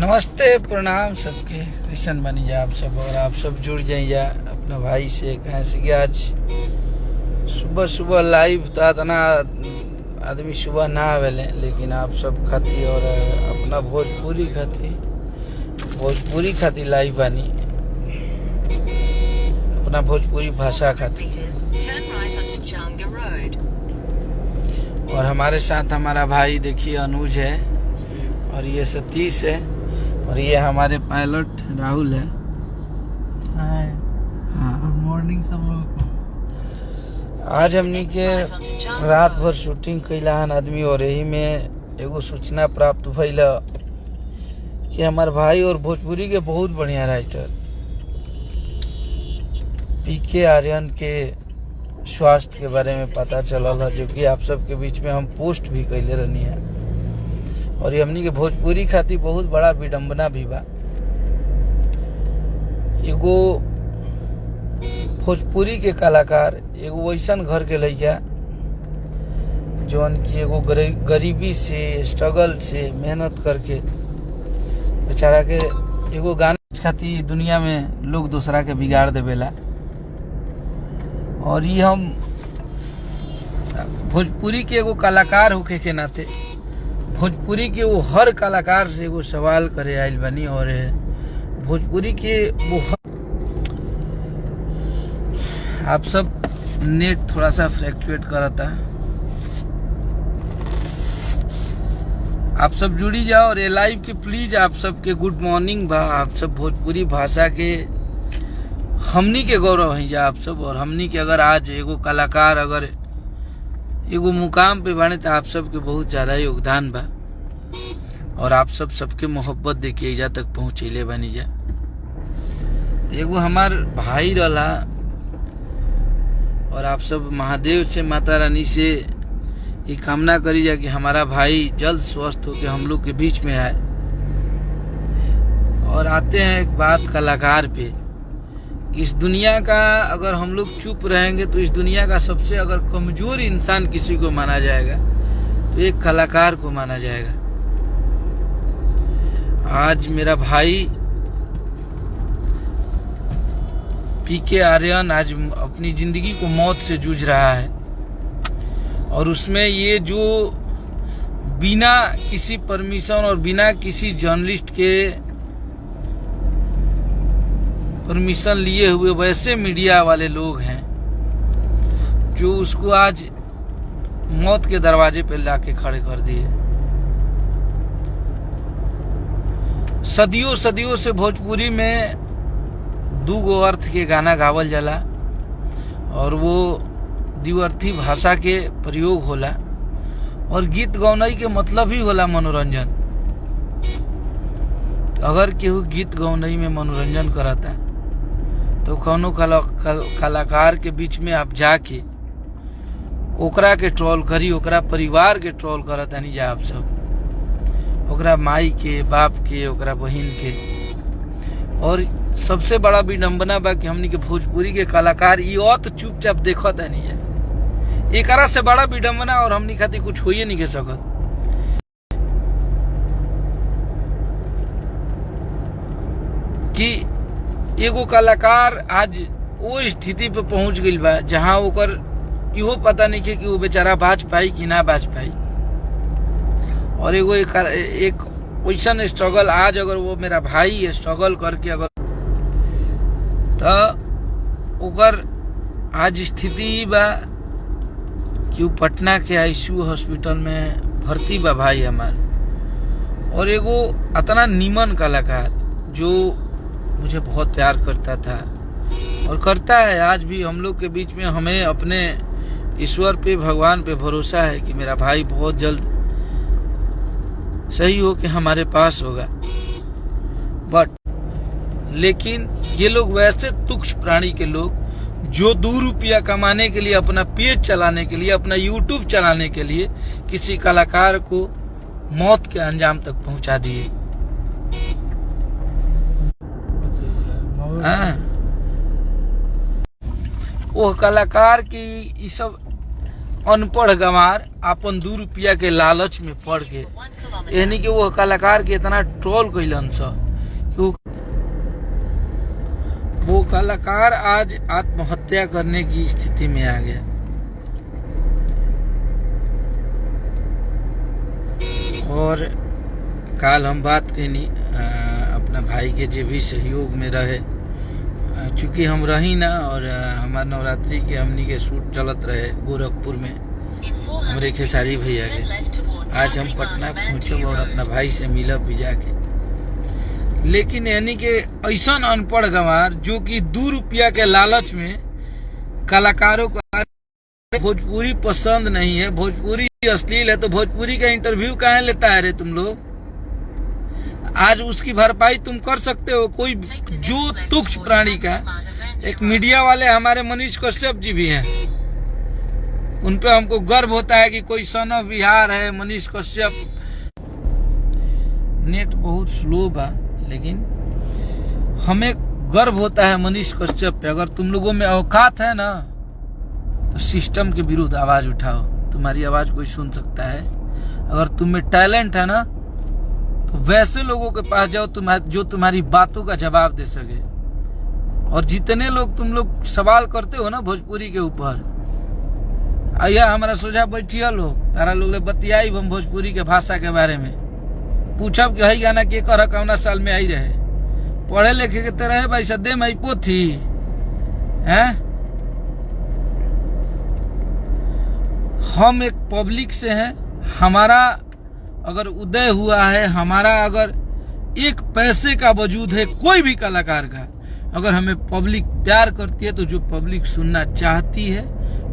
नमस्ते प्रणाम सबके। कैसन बनी जा आप सब, और आप सब जुड़ जाइए अपने भाई से। कहें से कि आज सुबह सुबह लाइव तो इतना आदमी सुबह ना आवेले, लेकिन आप सब खाती और अपना भोजपुरी खाती लाइव बनी, अपना भोजपुरी भाषा खाती। और हमारे साथ हमारा भाई देखिए अनुज है, और ये सतीश है, और ये हमारे पायलट राहुल है। हाय, गुड मॉर्निंग सब लोग को। आज हमनी के रात भर शूटिंग कैला हन आदमी, और यही में एगो सूचना प्राप्त भइल कि हमार भाई और भोजपुरी के बहुत बढ़िया राइटर पीके आर्यन के स्वास्थ्य के बारे में पता चलल है, जो कि आप सबके बीच में हम पोस्ट भी कैले रहनी है। और ये हमनी के भोजपुरी खातिर बहुत बड़ा विडंबना भी बा। एगो भोजपुरी के कलाकार, एगो वैसन घर के लइका जौन की एगो गरीबी से, स्ट्रगल से, मेहनत करके बेचारा के एगो गाना खातिर दुनिया में लोग दूसरा के बिगाड़ देवेला। और ये हम भोजपुरी के एगो कलाकार होके के नाते भोजपुरी के वो हर कलाकार से एगो सवाल करे आइल बनी। और भोजपुरी के वो आप सब नेट थोड़ा सा फ्लक्चुएट करता, आप सब जुड़ी जाओ। और ये लाइव के प्लीज आप सबके गुड मॉर्निंग बा। आप सब भोजपुरी भाषा के हमनी के गौरव है जा आप सब। और हमनी के अगर आज एगो कलाकार अगर एगो मुकाम पे बने तो आप सबके बहुत ज्यादा योगदान बा, और आप सब सबके मोहब्बत देके एजा तक पहुँचेले बनी जा। एगो हमार भाई रहा, और आप सब महादेव से, माता रानी से ये कामना करी जा कि हमारा भाई जल्द स्वस्थ होकर हम लोग के बीच में आए। और आते हैं एक बात कलाकार पे, इस दुनिया का अगर हम लोग चुप रहेंगे तो इस दुनिया का सबसे अगर कमजोर इंसान किसी को माना जाएगा तो एक कलाकार को माना जाएगा। आज मेरा भाई पीके आर्यन आज अपनी जिंदगी को मौत से जूझ रहा है, और उसमें ये जो बिना किसी परमिशन और बिना किसी जर्नलिस्ट के परमिशन लिए हुए वैसे मीडिया वाले लोग हैं जो उसको आज मौत के दरवाजे पे लाके खड़े कर दिए। सदियों से भोजपुरी में दूगो अर्थ के गाना गावल जाला, और वो द्विअर्थी भाषा के प्रयोग होला, और गीत गौनई के मतलब ही होला मनोरंजन। अगर केहू गीत गौनई में मनोरंजन कराता तो कौनो कलाकार के बीच में आप जाके ओकरा के ट्रोल करी, ओकरा परिवार के ट्रोल करत नहीं जा आप सब, ओकरा माई के, बाप के, ओकरा बहिन के। और सबसे बड़ा विडंबना बा कि हमनी के भोजपुरी के कलाकार ये तो चुपचाप देखत नहीं है। एकरा से बड़ा विडंबना और हमनी खातिर कुछ होइए नहीं के सकत कि एगो कलाकार आज वो स्थिति पे पहुंच गई बा जहां ओकर इहो पता नहीं है कि वो बेचारा बाज पाई कि ना बाज पाई। और एगो एक वैसन स्ट्रगल आज अगर वो मेरा भाई स्ट्रगल करके अगर तो ओकर आज स्थिति बा कि वो पटना के आईसीयू हॉस्पिटल में भर्ती बा भाई हमार। और एगो इतना नीमन कलाकार जो मुझे बहुत प्यार करता था और करता है आज भी हम लोग के बीच में। हमें अपने ईश्वर पे, भगवान पे भरोसा है कि मेरा भाई बहुत जल्द सही हो के हमारे पास होगा। बट लेकिन ये लोग वैसे तुच्छ प्राणी के लोग जो 2 रुपया कमाने के लिए, अपना पेज चलाने के लिए, अपना यूट्यूब चलाने के लिए किसी कलाकार को मौत के अंजाम तक पहुंचा दिए। वो कलाकार की ये सब अनपढ़ गंवार अपन 2 रुपया के लालच में पड़ के यानी कि वो कलाकार के इतना ट्रोल कैलन सा वो कलाकार आज आत्महत्या करने की स्थिति में आ गया। और काल हम बात कैनी अपना भाई के जो भी सहयोग में रहे, चूंकि हम रही ना और हमारे नवरात्रि के हमनी के शूट चलत रहे गोरखपुर में हमारे खेसारी भैया के। आज हम पटना पहुंचे और अपना भाई से मिलब भी जाके। लेकिन यानी कि ऐसा अनपढ़ गंवार जो कि 2 रुपया के लालच में कलाकारों को भोजपुरी पसंद नहीं है, भोजपुरी अश्लील है, तो भोजपुरी का इंटरव्यू काहे लेता है रे तुम लोग? आज उसकी भरपाई तुम कर सकते हो। कोई जो तुच्छ प्राणी का, एक मीडिया वाले हमारे मनीष कश्यप जी भी हैं, उन पे हमको गर्व होता है कि कोई सन ऑफ बिहार है मनीष कश्यप। नेट बहुत स्लो बा, लेकिन हमें गर्व होता है मनीष कश्यप पे। अगर तुम लोगों में औकात है ना तो सिस्टम के विरुद्ध आवाज उठाओ, तुम्हारी आवाज कोई सुन सकता है। अगर तुम में टैलेंट है ना तो वैसे लोगों के पास जाओ जो तुम्हारी बातों का जवाब दे सके। और जितने लोग तुम लोग सवाल करते हो ना भोजपुरी के ऊपर, आइया हमारा सोझा बैठिया लोग, तारा लोग ले बतियाई हम भोजपुरी के भाषा के बारे में, पूछब कि हई गाना के कर कौना साल में आई रहे, पढ़े लिखे के तरह है भाई सदे में पोथी है। हम एक पब्लिक से हैं, हमारा अगर उदय हुआ है, हमारा अगर एक पैसे का वजूद है कोई भी कलाकार का, अगर हमें पब्लिक प्यार करती है तो जो पब्लिक सुनना चाहती है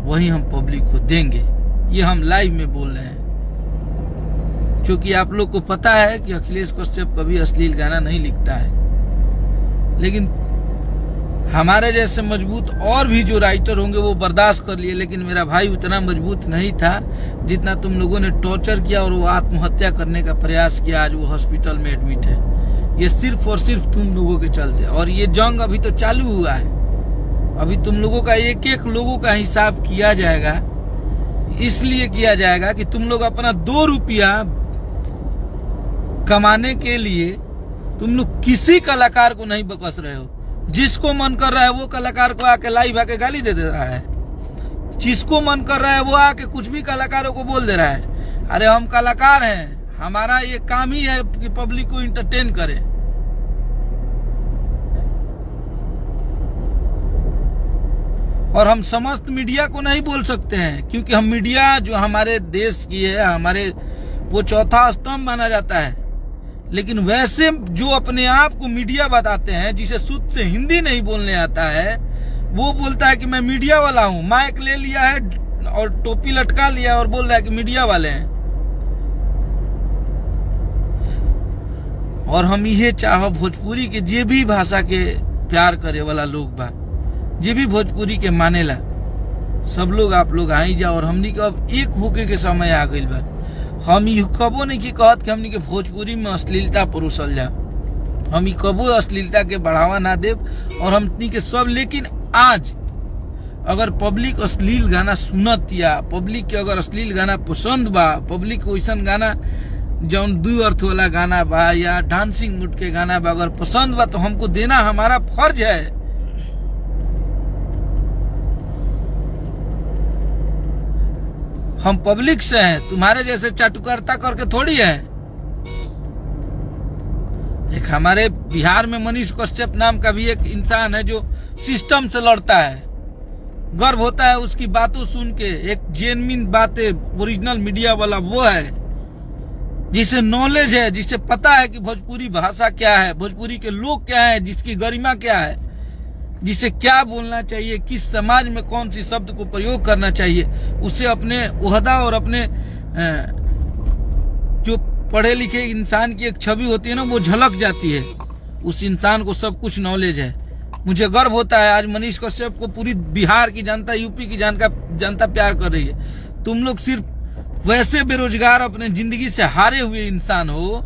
वही हम पब्लिक को देंगे। ये हम लाइव में बोल रहे हैं, क्योंकि आप लोग को पता है कि अखिलेश कश्यप कभी अश्लील गाना नहीं लिखता है। लेकिन हमारे जैसे मजबूत और भी जो राइटर होंगे वो बर्दाश्त कर लिए, लेकिन मेरा भाई उतना मजबूत नहीं था जितना तुम लोगों ने टॉर्चर किया और वो आत्महत्या करने का प्रयास किया। आज वो हॉस्पिटल में एडमिट है। ये सिर्फ और सिर्फ तुम लोगों के चलते। और ये जंग अभी तो चालू हुआ है, अभी तुम लोगों का एक एक लोगों का हिसाब किया जाएगा। इसलिए किया जाएगा कि तुम लोग अपना 2 रुपया कमाने के लिए तुम लोग किसी कलाकार को नहीं बकस रहे हो। जिसको मन कर रहा है वो कलाकार को आके लाइव आके गाली दे रहा है, जिसको मन कर रहा है वो आके कुछ भी कलाकारों को बोल दे रहा है। अरे हम कलाकार हैं, हमारा ये काम ही है कि पब्लिक को इंटरटेन करें। और हम समस्त मीडिया को नहीं बोल सकते हैं, क्योंकि हम मीडिया जो हमारे देश की है, हमारे वो चौथा स्तंभ माना जाता है। लेकिन वैसे जो अपने आप को मीडिया बताते हैं, जिसे शुद्ध से हिंदी नहीं बोलने आता है, वो बोलता है कि मैं मीडिया वाला हूं, माइक ले लिया है और टोपी लटका लिया और बोल रहा है कि मीडिया वाले हैं। और हम ये चाहो भोजपुरी के जे भी भाषा के प्यार करे वाला लोग बा, जे भी भोजपुरी के मानेला, सब लोग आप लोग आई जाओ। और हमनी के अब एक होके के समय आ गइल बा। हम ये कबो नहीं की कहत कि हमनी के भोजपुरी में अश्लीलता परोसल जा, हम ये कबो अश्लीलता के बढ़ावा ना देव। और हमनी के सब, लेकिन आज अगर पब्लिक अश्लील गाना सुनत या पब्लिक के अगर अश्लील गाना पसंद बा, पब्लिक को ऐसा गाना जौन 2 अर्थ वाला गाना बा या डांसिंग मूड के गाना बा अगर पसंद बा, तो हमको देना हमारा फर्ज है। हम पब्लिक से हैं, तुम्हारे जैसे चाटुकारिता करके थोड़ी है। एक हमारे बिहार में मनीष कश्यप नाम का भी एक इंसान है जो सिस्टम से लड़ता है। गर्व होता है उसकी बातों सुन के। एक जेन्युइन बातें ओरिजिनल मीडिया वाला वो है जिसे नॉलेज है, जिसे पता है कि भोजपुरी भाषा क्या है, भोजपुरी के लोग क्या है, जिसकी गरिमा क्या है, जिसे क्या बोलना चाहिए, किस समाज में कौन सी शब्द को प्रयोग करना चाहिए, उसे अपने ओहदा और अपने जो पढ़े लिखे इंसान की एक छवि होती है ना, वो झलक जाती है। उस इंसान को सब कुछ नॉलेज है। मुझे गर्व होता है आज मनीष कश्यप को पूरी बिहार की जनता, यूपी की जनता प्यार कर रही है। तुम लोग सिर्फ वैसे बेरोजगार अपने जिंदगी से हारे हुए इंसान हो।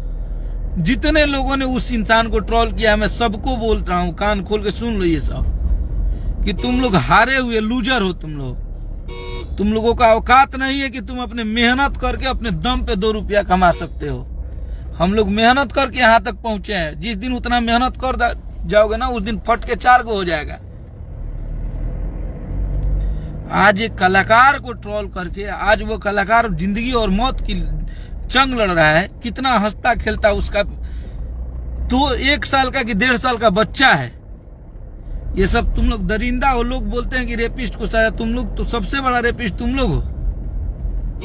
जितने लोगों ने उस इंसान को ट्रोल किया, मैं सबको बोल रहा हूं, कान खोल के सुन लो ये सब, कि तुम लोग हारे हुए लूजर हो। तुम लोगों का औकात नहीं है कि तुम अपने मेहनत करके अपने दम पे 2 रुपया कमा सकते हो। हम लोग मेहनत करके यहाँ तक पहुंचे हैं। जिस दिन उतना मेहनत कर जाओगे ना, उस दिन फट के 4 गो हो जाएगा। आज एक कलाकार को ट्रोल करके, आज वो कलाकार जिंदगी और मौत की जंग लड़ रहा है। कितना हंसता खेलता, उसका तो 1 साल का कि 1.5 साल का बच्चा है। ये सब तुम लोग दरिंदा हो। लोग बोलते हैं कि रेपिस्ट को सजा, तुम लोग तो सबसे बड़ा रेपिस्ट तुम लोग हो,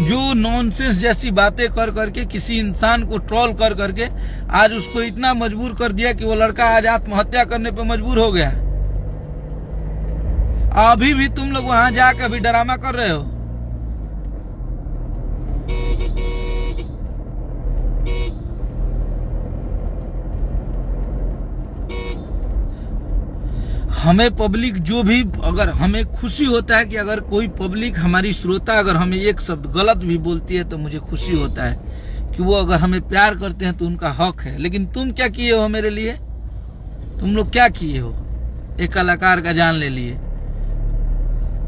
जो नॉनसेंस जैसी बातें कर करके किसी इंसान को ट्रोल कर करके आज उसको इतना मजबूर कर दिया कि वो लड़का आज आत्महत्या करने पे मजबूर हो गया। अभी भी तुम लोग वहां जाकर अभी ड्रामा कर रहे हो। हमें पब्लिक जो भी, अगर हमें खुशी होता है कि अगर कोई पब्लिक हमारी श्रोता अगर हमें एक शब्द गलत भी बोलती है तो मुझे खुशी होता है कि वो अगर हमें प्यार करते हैं तो उनका हक है। लेकिन तुम क्या किए हो मेरे लिए? तुम लोग क्या किए हो? एक कलाकार का जान ले लिए।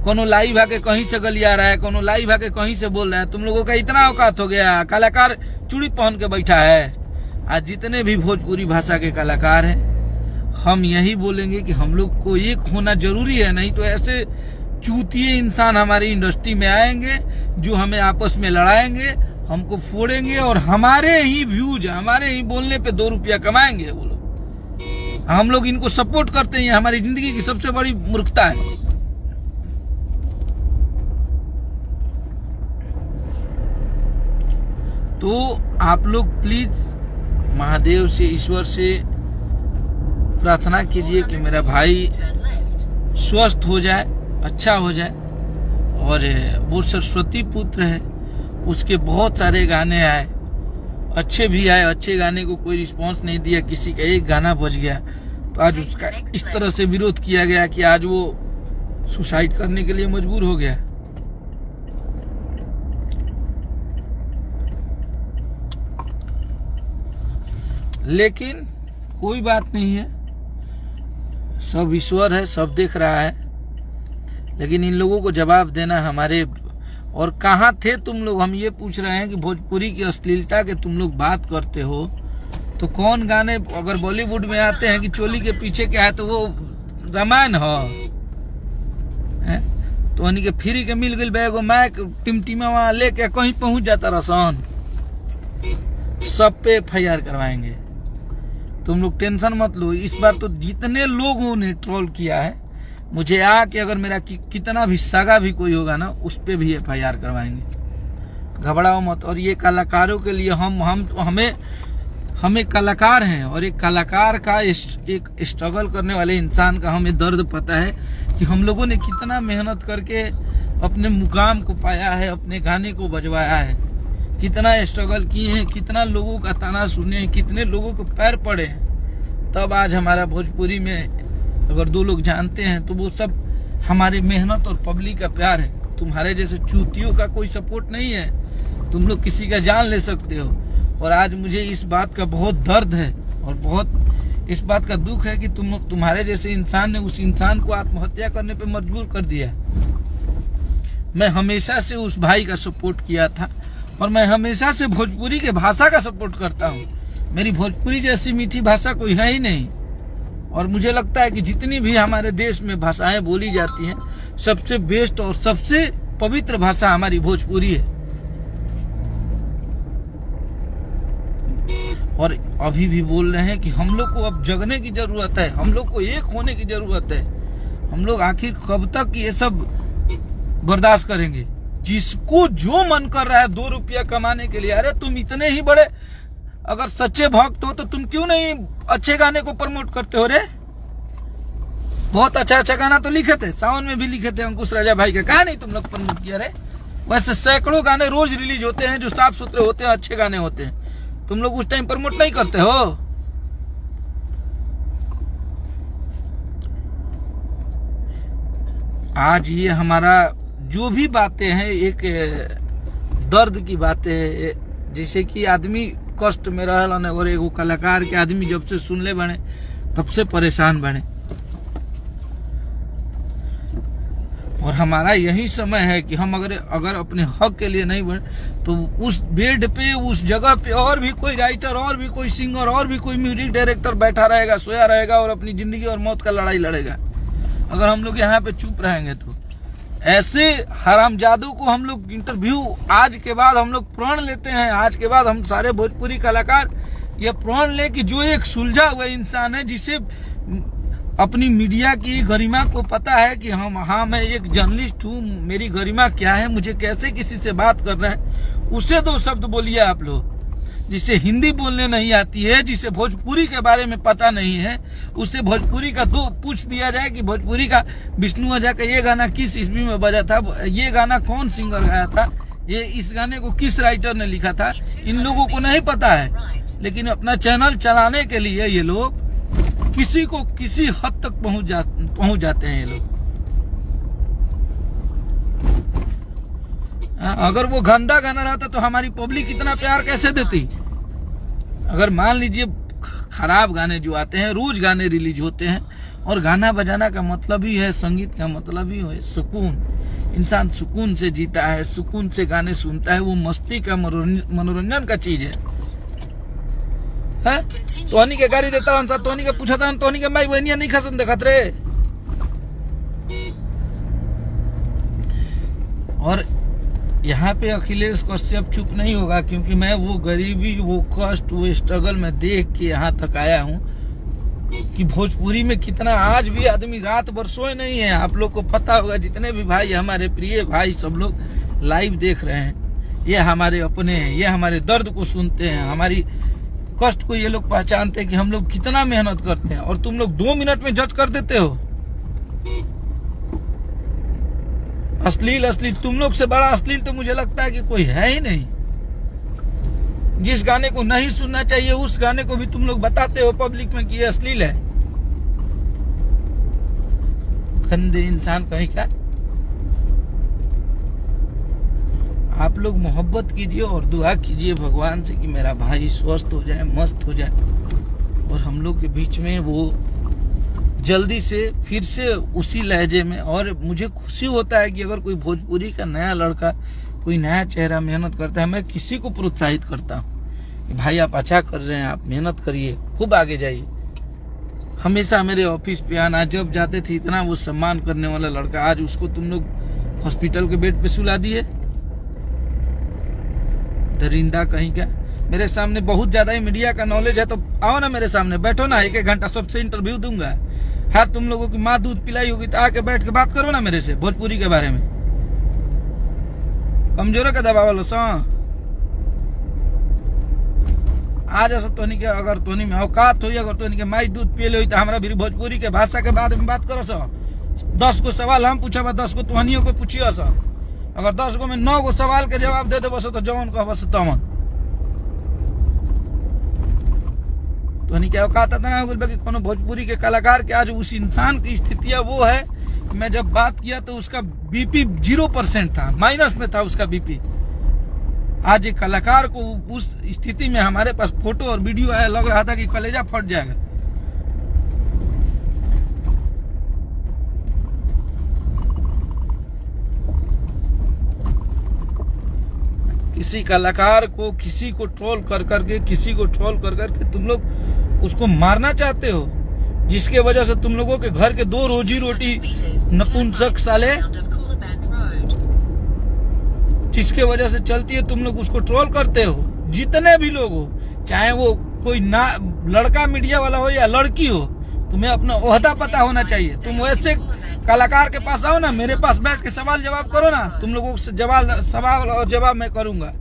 कोनो लाइव आके कहीं से गलिया रहा है, कोनो लाइव आके कहीं से बोल रहा है। तुम लोगों का इतना औकात हो गया। कलाकार चूड़ी पहन के बैठा है। आज जितने भी भोजपुरी भाषा के कलाकार हैं, हम यही बोलेंगे कि हम लोग को एक होना जरूरी है। नहीं तो ऐसे चूतिए इंसान हमारी इंडस्ट्री में आएंगे जो हमें आपस में लड़ाएंगे, हमको फोड़ेंगे और हमारे ही व्यूज, हमारे ही बोलने पे 2 रुपया कमाएंगे वो लोग। हम लोग इनको सपोर्ट करते हैं। हमारी जिंदगी की सबसे बड़ी मूर्खता है। तो आप लोग प्लीज महादेव से, ईश्वर से प्रार्थना कीजिए कि मेरा भाई स्वस्थ हो जाए, अच्छा हो जाए। और वो सरस्वती पुत्र है, उसके बहुत सारे गाने आए, अच्छे भी आए। अच्छे गाने को कोई रिस्पांस नहीं दिया, किसी का एक गाना बज गया तो आज उसका इस तरह से विरोध किया गया कि आज वो सुसाइड करने के लिए मजबूर हो गया। लेकिन कोई बात नहीं है, सब ईश्वर है, सब देख रहा है। लेकिन इन लोगों को जवाब देना हमारे। और कहाँ थे तुम लोग? हम ये पूछ रहे हैं कि भोजपुरी की अश्लीलता के तुम लोग बात करते हो तो कौन गाने अगर बॉलीवुड में आते हैं कि चोली के पीछे क्या है तो वो रामायण हो है? तो उन्हीं के फ्री के मिल गई बैगो मैक टिमटिमा वहां लेके कहीं पहुंच जाता रसन, सब पे FIR करवाएंगे। तुम लोग टेंशन मत लो। इस बार तो जितने लोगों ने ट्रोल किया है, मुझे आके अगर मेरा कितना भी सगा भी कोई होगा ना, उस पे भी FIR करवाएंगे। घबराओ मत। और ये कलाकारों के लिए हमें कलाकार हैं, और एक कलाकार का एक स्ट्रगल करने वाले इंसान का हमें दर्द पता है कि हम लोगों ने कितना मेहनत करके अपने मुकाम को पाया है, अपने गाने को बजवाया है, कितना स्ट्रगल किए हैं, कितना लोगों का ताना सुने हैं, कितने लोगों को पैर पड़े हैं। तब आज हमारा भोजपुरी में अगर 2 लोग जानते हैं तो वो सब हमारी मेहनत और पब्लिक का प्यार है। तुम्हारे जैसे चूतियों का कोई सपोर्ट नहीं है। तुम लोग किसी का जान ले सकते हो। और आज मुझे इस बात का बहुत दर्द है और बहुत इस बात का दुख है कि तुम्हारे जैसे इंसान ने उस इंसान को आत्महत्या करने पे मजबूर कर दिया। मैं हमेशा से उस भाई का सपोर्ट किया था और मैं हमेशा से भोजपुरी के भाषा का सपोर्ट करता हूँ। मेरी भोजपुरी जैसी मीठी भाषा कोई है ही नहीं। और मुझे लगता है कि जितनी भी हमारे देश में भाषाएं बोली जाती हैं, सबसे बेस्ट और सबसे पवित्र भाषा हमारी भोजपुरी है। और अभी भी बोल रहे हैं कि हम लोग को अब जगने की जरूरत है, हम लोग को एक होने की जरूरत है। हम लोग आखिर कब तक ये सब बर्दाश्त करेंगे? जिसको जो मन कर रहा है 2 रुपया कमाने के लिए, अरे तुम इतने ही बड़े अगर सच्चे भक्त हो तो तुम क्यों नहीं अच्छे गाने को प्रमोट करते हो रे? बहुत अच्छा अच्छा गाना तो लिखे थे, सावन में भी लिखे थे अंकुश राजा भाई का, कहा नहीं तुम लोग प्रमोट किया रे? वैसे सैकड़ों गाने रोज रिलीज होते हैं जो साफ सुथरे होते हैं, अच्छे गाने होते हैं। तुम लोग उस टाइम प्रमोट नहीं करते हो। आज ये हमारा जो भी बातें हैं एक दर्द की बातें हैं। जैसे कि आदमी कष्ट में रहल और एगो कलाकार के आदमी जब से सुनले बने तब से परेशान बने। और हमारा यही समय है कि हम अगर अपने हक के लिए नहीं बढ़े तो उस बेड पे, उस जगह पे और भी कोई राइटर, और भी कोई सिंगर, और भी कोई म्यूजिक डायरेक्टर बैठा रहेगा, सोया रहेगा और अपनी जिंदगी और मौत का लड़ाई लड़ेगा। अगर हम लोग यहाँ पे चुप रहेंगे तो ऐसे हरामजादों को हम लोग इंटरव्यू आज के बाद हम लोग प्रण लेते हैं। आज के बाद हम सारे भोजपुरी कलाकार ये प्रण ले कि जो एक सुलझा हुआ इंसान है, जिसे अपनी मीडिया की गरिमा को पता है कि मैं एक जर्नलिस्ट हूँ, मेरी गरिमा क्या है, मुझे कैसे किसी से बात करना है, उससे दो शब्द बोलिए आप लोग। जिसे हिंदी बोलने नहीं आती है, जिसे भोजपुरी के बारे में पता नहीं है, उससे भोजपुरी का दो पूछ दिया जाए कि भोजपुरी का विष्णु ओझा का ये गाना किस ईस्वी में बजा था, ये गाना कौन सिंगर गाया था, ये इस गाने को किस राइटर ने लिखा था, इन लोगों को नहीं पता है। लेकिन अपना चैनल चलाने के लिए ये लोग किसी को किसी हद तक पहुंच जाते हैं ये लोग। अगर वो गंदा गाना रहता तो हमारी पब्लिक इतना प्यार कैसे देती। अगर मान लीजिए खराब गाने जो आते हैं, रोज गाने रिलीज होते हैं, और गाना बजाना का मतलब ही है, संगीत का मतलब ही है सुकून। इंसान सुकून से जीता है, सुकून से गाने सुनता है, वो मस्ती का मनोरंजन का चीज है। तोहनी के गाड़ी देता हूँ, तोहनी के पूछा था, तोहनी के माई बहनिया नहीं खसन देखत रे। और यहाँ पे अखिलेश कश्यप चुप नहीं होगा, क्योंकि मैं वो गरीबी, वो कष्ट, वो स्ट्रगल में देख के यहाँ तक आया हूँ कि भोजपुरी में कितना आज भी आदमी रात भर सोए नहीं है। आप लोग को पता होगा, जितने भी भाई, हमारे प्रिय भाई सब लोग लाइव देख रहे हैं, ये हमारे अपने हैं, ये हमारे दर्द को सुनते हैं, हमारी कष्ट को ये लोग पहचानते हैं कि हम लोग कितना मेहनत करते हैं। और तुम लोग 2 मिनट में जज कर देते हो। अश्लील तुम लोग से बड़ा अश्लील तो मुझे लगता है कि कोई है ही नहीं। जिस गाने को नहीं सुनना चाहिए उस गाने को भी तुम लोग बताते हो पब्लिक में कि ये अश्लील है। गंदे इंसान कहीं का। आप लोग मोहब्बत कीजिए और दुआ कीजिए भगवान से कि मेरा भाई स्वस्थ हो जाए, मस्त हो जाए, और हम लोग के बीच में वो जल्दी से फिर से उसी लहजे में। और मुझे खुशी होता है कि अगर कोई भोजपुरी का नया लड़का, कोई नया चेहरा मेहनत करता है, मैं किसी को प्रोत्साहित करता हूँ कि भाई आप अच्छा कर रहे हैं, आप मेहनत करिए, खूब आगे जाइए। हमेशा मेरे ऑफिस पे आना, जब जाते थे इतना वो सम्मान करने वाला लड़का, आज उसको तुम लोग हॉस्पिटल के बेड पे सुला दिए। दरिंदा कहीं का। मेरे सामने बहुत ज्यादा ही मीडिया का नॉलेज है, तो आओ ना मेरे सामने, बैठो ना, 1-1 घंटा सबसे इंटरव्यू दूंगा। हाँ, तुम लोगों की माँ दूध पिलाई होगी तो आके बैठ के बात करो ना मेरे से भोजपुरी के बारे में। कमजोर का दबा वालो सा आज ऐसा तोनी के, अगर तोनी में औकात हुई, अगर तोनी के माई दूध पिले हुई तो हमारा भी भोजपुरी के भाषा के बारे में बात करो सो। 10 को सवाल हम पूछा, 10 को तुहनियों को पूछियो सो। अगर 10 को में 9 को सवाल के जवाब दे दो बस, तो जवान को बस तमन तो नहीं क्या औकात था ना कि कोनो भोजपुरी के कलाकार के। आज उस इंसान की स्थितियां वो है, मैं जब बात किया तो उसका बीपी 0% था, माइनस में था उसका बीपी। आज एक कलाकार को उस स्थिति में हमारे पास फोटो और वीडियो आया, लग रहा था कि कलेजा फट जाएगा। किसी कलाकार को, किसी को ट्रोल कर करके, किसी को ट्रोल कर करके तुम लोग उसको मारना चाहते हो, जिसके वजह से तुम लोगों के घर के 2 रोजी रोटी नपुंसक साले, जिसके वजह से चलती है, तुम लोग उसको ट्रोल करते हो। जितने भी लोग हो, चाहे वो कोई ना लड़का मीडिया वाला हो या लड़की हो, तुम्हें अपना ओहदा पता होना चाहिए। तुम वैसे कलाकार के पास आओ ना, मेरे पास बैठ के सवाल जवाब करो ना, तुम लोगों से सवाल और जवाब मैं करूंगा।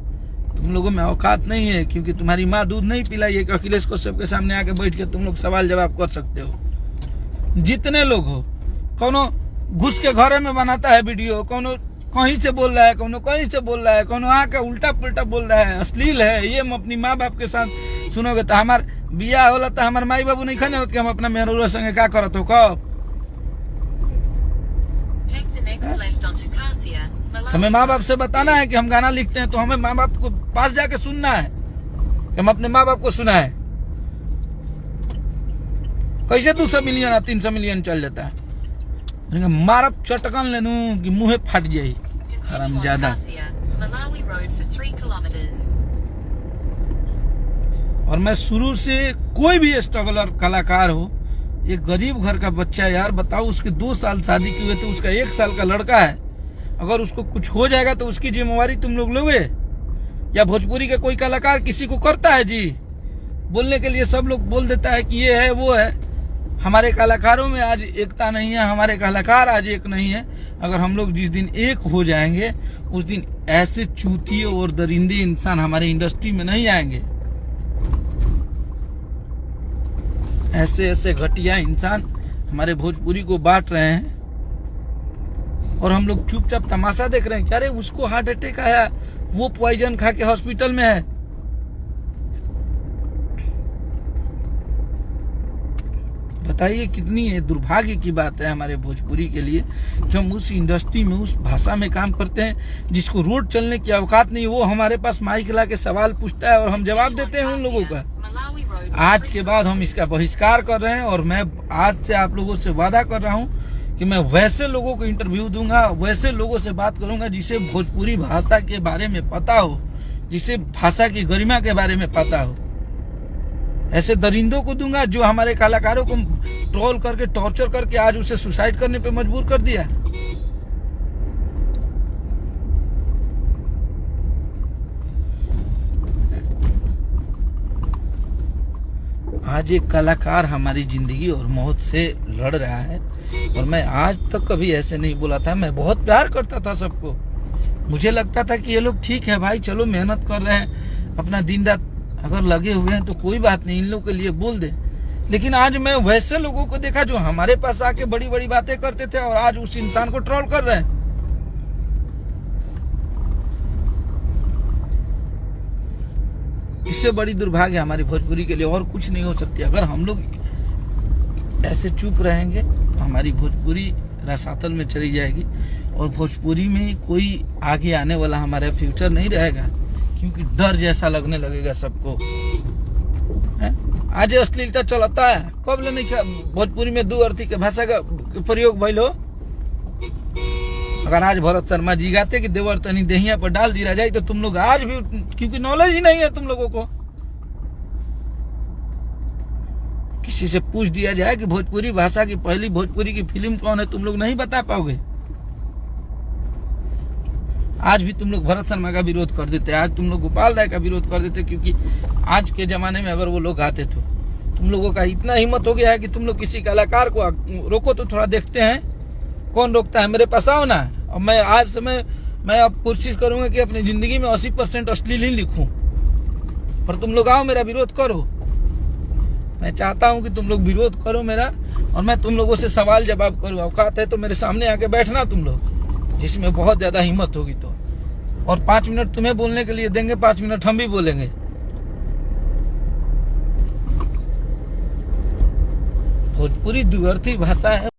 तुम लोगों में औकात नहीं है, क्योंकि तुम्हारी माँ दूध नहीं पिलाई है कि अखिलेश कश्यप के सामने आके बैठ के तुम लोग सवाल जवाब कर सकते हो। जितने लोग हो, कोनो घुस के घरे में बनाता है वीडियो, कोनो कहीं से बोल रहा है, कोनो कहीं से बोल रहा है, कोनो आके उल्टा पुल्टा बोल रहा है, अश्लील है। ये हम अपनी माँ बाप के साथ सुनोगे तो हमार बिया होला तो हमारे माई बाबू नहीं खाने कि हम अपना मेहरुआ संगे क्या करत हो। कब हमें माँ बाप से बताना है कि हम गाना लिखते हैं, तो हमें माँ बाप को पास जाके सुनना है कि हम अपने माँ बाप को सुना है। कैसे 200 मिलियन 300 मिलियन चल जाता है। मारब चटकन लेनू कि मुंहे फट जाई Continue on ज्यादा। Cassia, Malawi Road for 3 kilometers. और मैं शुरू से कोई भी स्ट्रगलर कलाकार हो, एक गरीब घर का बच्चा यार, बताओ उसके 2 साल शादी किए हुए थे, उसका 1 साल का लड़का है, अगर उसको कुछ हो जाएगा तो उसकी जिम्मेवारी तुम लोग लोगे? या भोजपुरी का कोई कलाकार किसी को करता है जी? बोलने के लिए सब लोग बोल देता है कि ये है वो है। हमारे कलाकारों में आज एकता नहीं है, हमारे कलाकार आज एक नहीं है। अगर हम लोग जिस दिन एक हो जाएंगे उस दिन ऐसे चूतिए और दरिंदे इंसान हमारे इंडस्ट्री में नहीं आएंगे। ऐसे ऐसे घटिया इंसान हमारे भोजपुरी को बांट रहे हैं और हम लोग चुपचाप तमाशा देख रहे हैं कि अरे उसको हार्ट अटैक आया, वो पॉइजन खा के हॉस्पिटल में है। बताइए कितनी ये दुर्भाग्य की बात है हमारे भोजपुरी के लिए कि हम उस इंडस्ट्री में उस भाषा में काम करते हैं जिसको रोड चलने की औकात नहीं, वो हमारे पास माइक ला के सवाल पूछता है और हम जवाब देते हैं उन लोगों का। Malawi Road for आज 3 के बाद हम इसका बहिष्कार कर रहे हैं और मैं आज से आप लोगों से वादा कर रहा हूं कि मैं वैसे लोगों को इंटरव्यू दूंगा, वैसे लोगों से बात करूंगा जिसे भोजपुरी भाषा के बारे में पता हो, जिसे भाषा की गरिमा के बारे में पता हो। ऐसे दरिंदों को दूंगा जो हमारे कलाकारों को ट्रोल करके टॉर्चर करके आज उसे सुसाइड करने पे मजबूर कर दिया। आज एक कलाकार हमारी जिंदगी और मौत से लड़ रहा है और मैं आज तक कभी ऐसे नहीं बोला था। मैं बहुत प्यार करता था सबको, मुझे लगता था कि ये लोग ठीक है भाई, चलो मेहनत कर रहे हैं, अपना दिन रात अगर लगे हुए हैं तो कोई बात नहीं, इन लोगों के लिए बोल दे। लेकिन आज मैं वैसे लोगों को देखा जो हमारे पास आके बड़ी बड़ी बातें करते थे और आज उस इंसान को ट्रोल कर रहे हैं। इससे बड़ी दुर्भाग्य हमारी भोजपुरी के लिए और कुछ नहीं हो सकती। अगर हम लोग ऐसे चुप रहेंगे तो हमारी भोजपुरी रसातल में चली जाएगी और भोजपुरी में कोई आगे आने वाला हमारा फ्यूचर नहीं रहेगा, क्योंकि डर जैसा लगने लगेगा सबको। आज अश्लीलता चलता है, कब ले नहीं भोजपुरी में 2 अर्थी के भाषा का प्रयोग भइल हो। अगर आज भरत शर्मा जी गाते कि देवर तनी देहिया पर डाल दिया जाए तो तुम लोग आज भी, क्योंकि नॉलेज ही नहीं है तुम लोगों को, किसी से पूछ दिया जाए कि भोजपुरी भाषा की पहली भोजपुरी की फिल्म कौन है, तुम लोग नहीं बता पाओगे। आज भी तुम लोग भरत शर्मा का विरोध कर देते, आज तुम लोग गोपाल राय का विरोध कर देते, क्योंकि आज के जमाने में अगर वो लोग आते तो तुम लोगों का इतना हिम्मत हो गया है कि तुम लोग किसी कलाकार को रोको तो थोड़ा देखते हैं कौन रोकता है। मेरे पास आओ ना, और मैं आज से मैं अब कोशिश करूंगा कि अपनी जिंदगी में 80% अश्लील ही लिखूं, पर तुम लोग आओ मेरा विरोध करो। मैं चाहता हूं कि तुम लोग विरोध करो मेरा और मैं तुम लोगों से सवाल जवाब करूं। औकात है तो मेरे सामने आके बैठना तुम लोग, जिसमें बहुत ज्यादा हिम्मत होगी तो। और 5 मिनट तुम्हें बोलने के लिए देंगे, 5 मिनट हम भी बोलेंगे। भोजपुरी द्विअर्थी भाषा है।